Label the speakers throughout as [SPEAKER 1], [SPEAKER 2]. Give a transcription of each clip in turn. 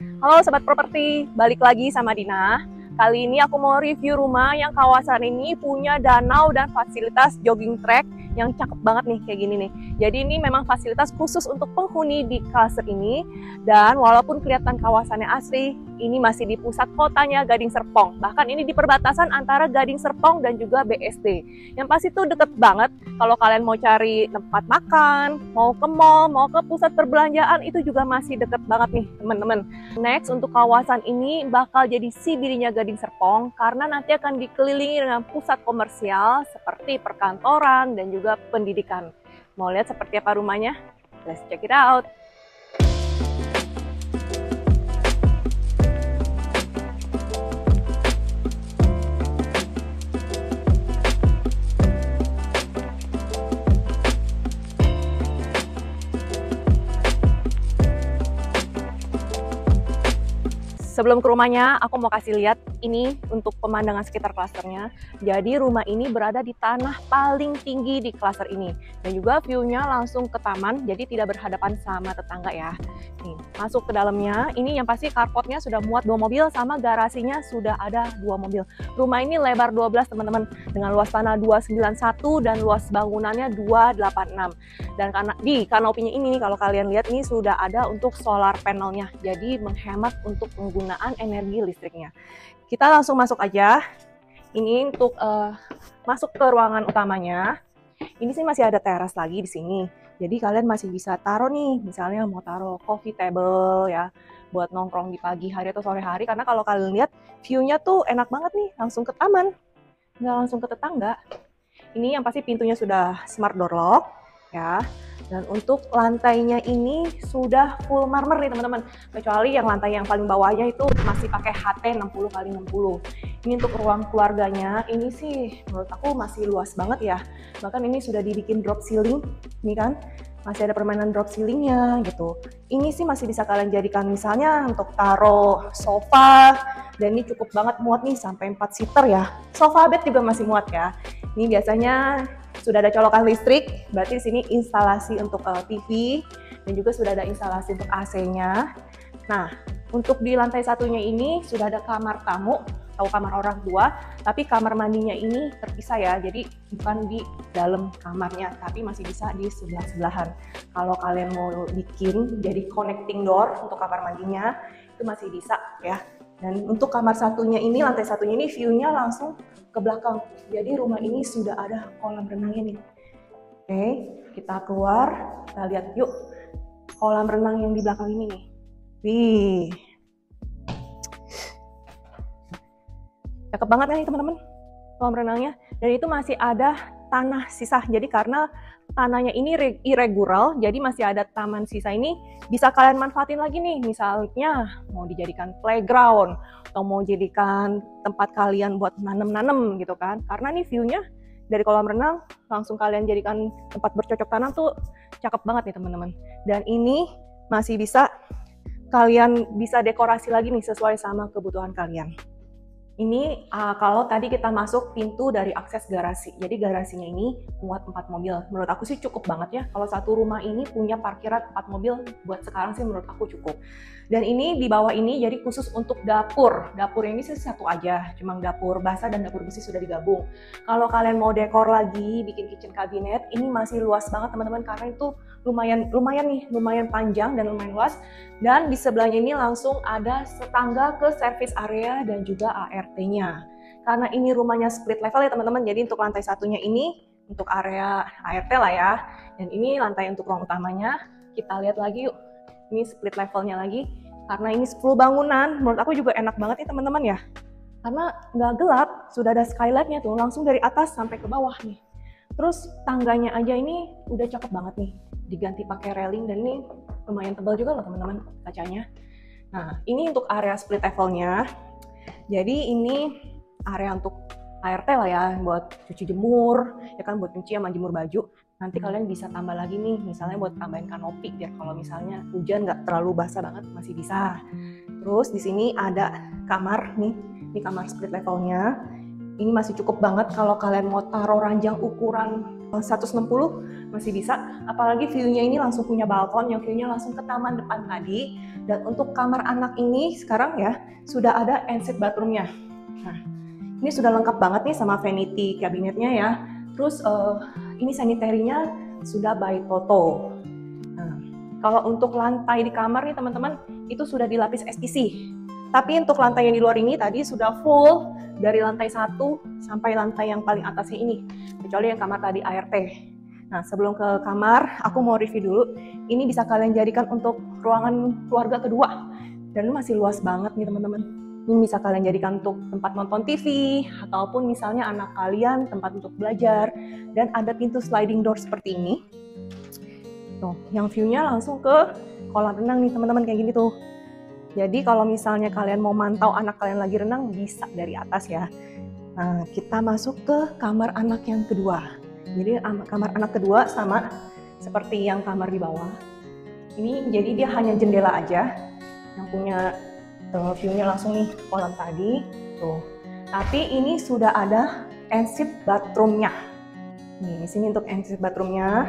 [SPEAKER 1] Halo Sobat Properti, balik lagi sama Dina. Kali ini aku mau review rumah yang kawasan ini punya danau dan fasilitas jogging track yang cakep banget nih, kayak gini nih. Jadi ini memang fasilitas khusus untuk penghuni di cluster ini. Dan walaupun kelihatan kawasannya asri, ini masih di pusat kotanya Gading Serpong. Bahkan ini di perbatasan antara Gading Serpong dan juga BSD. Yang pasti tuh deket banget kalau kalian mau cari tempat makan, mau ke mall, mau ke pusat perbelanjaan, itu juga masih deket banget nih teman-teman. Next, untuk kawasan ini bakal jadi CBD-nya Gading Serpong karena nanti akan dikelilingi dengan pusat komersial seperti perkantoran dan juga pendidikan. Mau lihat seperti apa rumahnya? Let's check it out! Sebelum ke rumahnya, aku mau kasih lihat ini untuk pemandangan sekitar klasternya. Jadi rumah ini berada di tanah paling tinggi di klaster ini. Dan juga view-nya langsung ke taman, jadi tidak berhadapan sama tetangga ya. Nih, masuk ke dalamnya, ini yang pasti carportnya sudah muat 2 mobil, sama garasinya sudah ada 2 mobil. Rumah ini lebar 12 teman-teman, dengan luas tanah 291 dan luas bangunannya 286. Dan karena di kanopinya ini, kalau kalian lihat ini sudah ada untuk solar panelnya, jadi menghemat untuk penggunaan energi listriknya. Kita langsung masuk aja. Ini untuk masuk ke ruangan utamanya. Ini sih masih ada teras lagi di sini. Jadi kalian masih bisa taruh nih, misalnya mau taruh coffee table ya, buat nongkrong di pagi hari atau sore hari. Karena kalau kalian lihat view-nya tuh enak banget nih, langsung ke taman, nggak langsung ke tetangga. Ini yang pasti pintunya sudah smart door lock ya. Dan untuk lantainya ini sudah full marmer nih teman-teman. Kecuali yang lantai yang paling bawahnya itu masih pakai HT 60x60. Ini untuk ruang keluarganya, ini sih menurut aku masih luas banget ya. Bahkan ini sudah dibikin drop ceiling, ini kan. Masih ada permainan drop ceilingnya gitu. Ini sih masih bisa kalian jadikan misalnya untuk taruh sofa. Dan ini cukup banget muat nih sampai 4 seater ya. Sofa bed juga masih muat ya. Ini biasanya sudah ada colokan listrik, berarti di sini instalasi untuk TV dan juga sudah ada instalasi untuk AC-nya. Nah, untuk di lantai satunya ini sudah ada kamar tamu atau kamar orang tua, tapi kamar mandinya ini terpisah ya, jadi bukan di dalam kamarnya, tapi masih bisa di sebelah-sebelahan. Kalau kalian mau bikin jadi connecting door untuk kamar mandinya, itu masih bisa ya. Dan untuk kamar satunya ini, lantai satunya ini view-nya langsung ke belakang. Jadi rumah ini sudah ada kolam renangnya nih. Oke, kita keluar, kita lihat yuk kolam renang yang di belakang ini nih. Wih, cakep banget kan nih teman-teman kolam renangnya. Dan itu masih ada tanah sisa. Jadi karena tanahnya ini irregular, jadi masih ada taman sisa ini bisa kalian manfaatin lagi nih. Misalnya mau dijadikan playground atau mau jadikan tempat kalian buat nanem-nanem gitu kan. Karena nih view-nya dari kolam renang langsung kalian jadikan tempat bercocok tanam tuh cakep banget nih teman-teman. Dan ini masih bisa kalian bisa dekorasi lagi nih sesuai sama kebutuhan kalian. Ini kalau tadi kita masuk pintu dari akses garasi. Jadi garasinya ini muat 4 mobil. Menurut aku sih cukup banget ya. Kalau satu rumah ini punya parkiran 4 mobil, buat sekarang sih menurut aku cukup. Dan ini di bawah ini jadi khusus untuk dapur. Dapur ini sih satu aja, cuma dapur basah dan dapur besi sudah digabung. Kalau kalian mau dekor lagi, bikin kitchen cabinet, ini masih luas banget teman-teman karena itu lumayan panjang dan lumayan luas. Dan di sebelahnya ini langsung ada setangga ke service area dan juga ART-nya. Karena ini rumahnya split level ya teman-teman, jadi untuk lantai satunya ini untuk area ART lah ya. Dan ini lantai untuk ruang utamanya. Kita lihat lagi yuk, ini split levelnya lagi. Karena ini 10 bangunan, menurut aku juga enak banget nih teman-teman ya. Karena nggak gelap, sudah ada skylight-nya tuh, langsung dari atas sampai ke bawah nih. Terus tangganya aja ini udah cakep banget nih, diganti pakai railing dan ini lumayan tebal juga loh teman-teman kacanya. Nah, ini untuk area split levelnya. Jadi ini area untuk ART lah ya, buat cuci jemur, ya kan, buat cuci sama jemur baju. Nanti kalian bisa tambah lagi nih, misalnya buat tambahin kanopi, biar kalau misalnya hujan nggak terlalu basah banget, masih bisa. Terus di sini ada kamar nih, ini kamar split levelnya. Ini masih cukup banget kalau kalian mau taruh ranjang ukuran 160 masih bisa, apalagi view-nya ini langsung punya balkon yang view-nya langsung ke taman depan tadi. Dan untuk kamar anak ini sekarang ya sudah ada ensuite bathroom-nya. Nah, ini sudah lengkap banget nih sama vanity kabinetnya ya. Terus ini sanitary-nya sudah by Toto. Nah, kalau untuk lantai di kamar nih teman-teman itu sudah dilapis STC. Tapi untuk lantai yang di luar ini tadi sudah full dari lantai 1 sampai lantai yang paling atasnya ini. Kecuali yang kamar tadi ART. Nah, sebelum ke kamar, aku mau review dulu. Ini bisa kalian jadikan untuk ruangan keluarga kedua. Dan masih luas banget nih teman-teman. Ini bisa kalian jadikan untuk tempat nonton TV, ataupun misalnya anak kalian tempat untuk belajar. Dan ada pintu sliding door seperti ini. Tuh, yang view-nya langsung ke kolam renang nih teman-teman, kayak gini tuh. Jadi kalau misalnya kalian mau mantau anak kalian lagi renang, bisa dari atas ya. Nah, kita masuk ke kamar anak yang kedua. Jadi kamar anak kedua sama seperti yang kamar di bawah. Ini jadi dia hanya jendela aja yang punya view-nya langsung nih kolam tadi. Tuh. Tapi ini sudah ada ensuite bathroom-nya. Nih, di sini untuk ensuite bathroom-nya.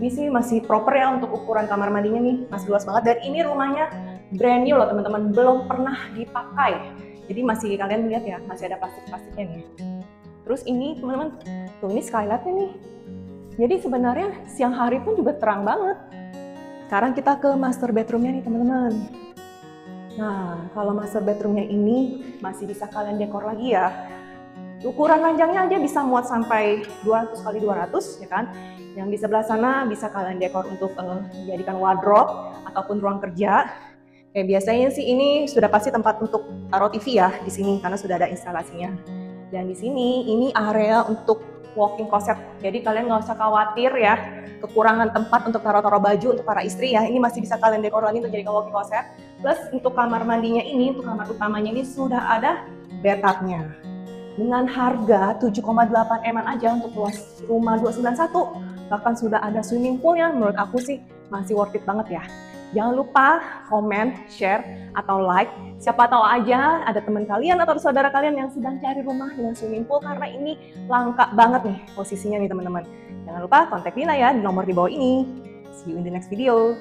[SPEAKER 1] Ini sih masih proper ya untuk ukuran kamar mandinya nih, masih luas banget. Dan ini rumahnya brand new loh teman-teman, belum pernah dipakai. Jadi masih kalian lihat ya, masih ada plastik-plastiknya nih. Terus ini teman-teman, tuh ini skylightnya nih. Jadi sebenarnya siang hari pun juga terang banget. Sekarang kita ke master bedroomnya nih teman-teman. Nah, kalau master bedroomnya ini masih bisa kalian dekor lagi ya. Ukuran ranjangnya aja bisa muat sampai 200 x 200 ya kan. Yang di sebelah sana bisa kalian dekor untuk menjadikan wardrobe ataupun ruang kerja. Kayak biasanya sih ini sudah pasti tempat untuk taruh TV ya di sini karena sudah ada instalasinya. Dan di sini ini area untuk walk-in closet. Jadi kalian nggak usah khawatir ya kekurangan tempat untuk taruh-taruh baju untuk para istri ya. Ini masih bisa kalian dekor lagi untuk jadikan walk-in closet. Plus untuk kamar mandinya ini, untuk kamar utamanya ini sudah ada bathtubnya. Dengan harga 7,8 M aja untuk luas rumah 291. Bahkan sudah ada swimming poolnya, menurut aku sih masih worth it banget ya. Jangan lupa komen, share, atau like. Siapa tahu aja ada teman kalian atau saudara kalian yang sedang cari rumah dengan swimming pool karena ini langka banget nih posisinya nih teman-teman. Jangan lupa kontak Lina ya di nomor di bawah ini. See you in the next video.